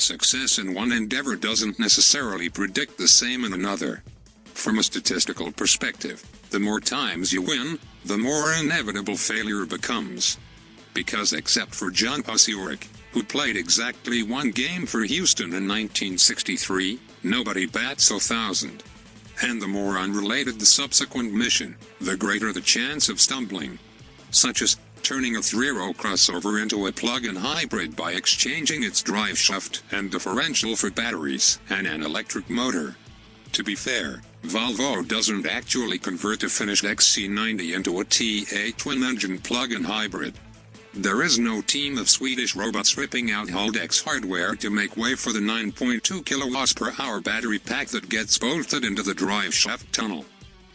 success in one endeavor doesn't necessarily predict the same in another. From a statistical perspective, the more times you win, the more inevitable failure becomes. Because except for John Pusioric, who played exactly one game for Houston in 1963, nobody bats 1,000. And the more unrelated the subsequent mission, the greater the chance of stumbling. Such as turning a 3-row crossover into a plug-in hybrid by exchanging its driveshaft and differential for batteries and an electric motor. To be fair, Volvo doesn't actually convert a finished XC90 into a T8 twin-engine plug-in hybrid. There is no team of Swedish robots ripping out Haldex hardware to make way for the 9.2 kWh battery pack that gets bolted into the driveshaft tunnel.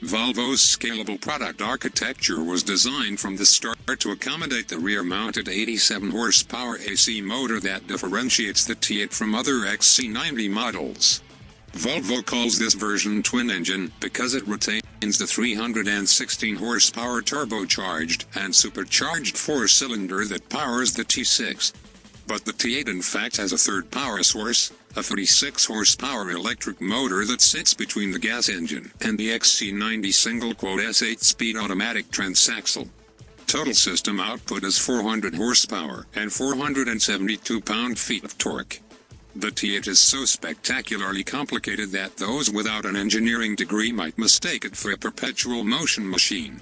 Volvo's scalable product architecture was designed from the start to accommodate the rear-mounted 87 horsepower AC motor that differentiates the T8 from other XC90 models. Volvo calls this version twin-engine because it retains the 316 horsepower turbocharged and supercharged 4-cylinder that powers the T6. But the T8 in fact has a third power source, a 36 horsepower electric motor that sits between the gas engine and the XC90 single-quote S8-speed automatic transaxle. Total system output is 400 horsepower and 472 pound-feet of torque. The T8 is so spectacularly complicated that those without an engineering degree might mistake it for a perpetual motion machine.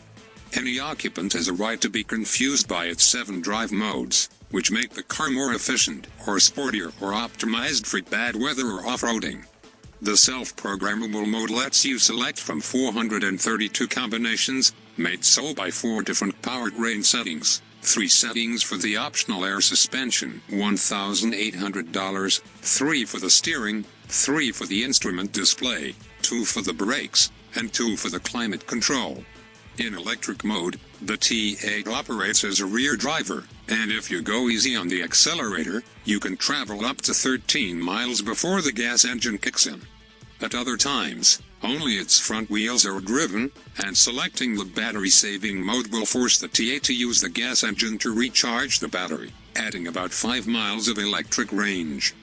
Any occupant has a right to be confused by its 7 drive modes, which make the car more efficient, or sportier, or optimized for bad weather or off-roading. The self-programmable mode lets you select from 432 combinations, made so by 4 different powertrain settings. 3 settings for the optional air suspension, $1,800, 3 for the steering, 3 for the instrument display, 2 for the brakes, and 2 for the climate control. In electric mode, the T8 operates as a rear driver, and if you go easy on the accelerator, you can travel up to 13 miles before the gas engine kicks in. At other times, only its front wheels are driven, and selecting the battery-saving mode will force the T8 to use the gas engine to recharge the battery, adding about 5 miles of electric range.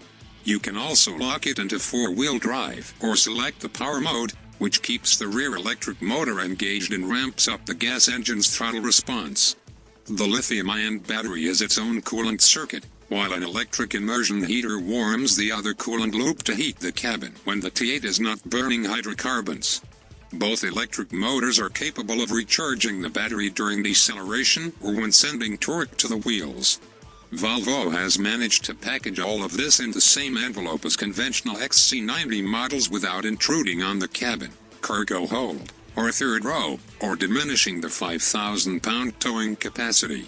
You can also lock it into 4-wheel drive, or select the power mode, which keeps the rear electric motor engaged and ramps up the gas engine's throttle response. The lithium-ion battery is its own coolant circuit, while an electric immersion heater warms the other coolant loop to heat the cabin when the T8 is not burning hydrocarbons. Both electric motors are capable of recharging the battery during deceleration or when sending torque to the wheels. Volvo has managed to package all of this in the same envelope as conventional XC90 models without intruding on the cabin, cargo hold, or third row, or diminishing the 5,000-pound towing capacity.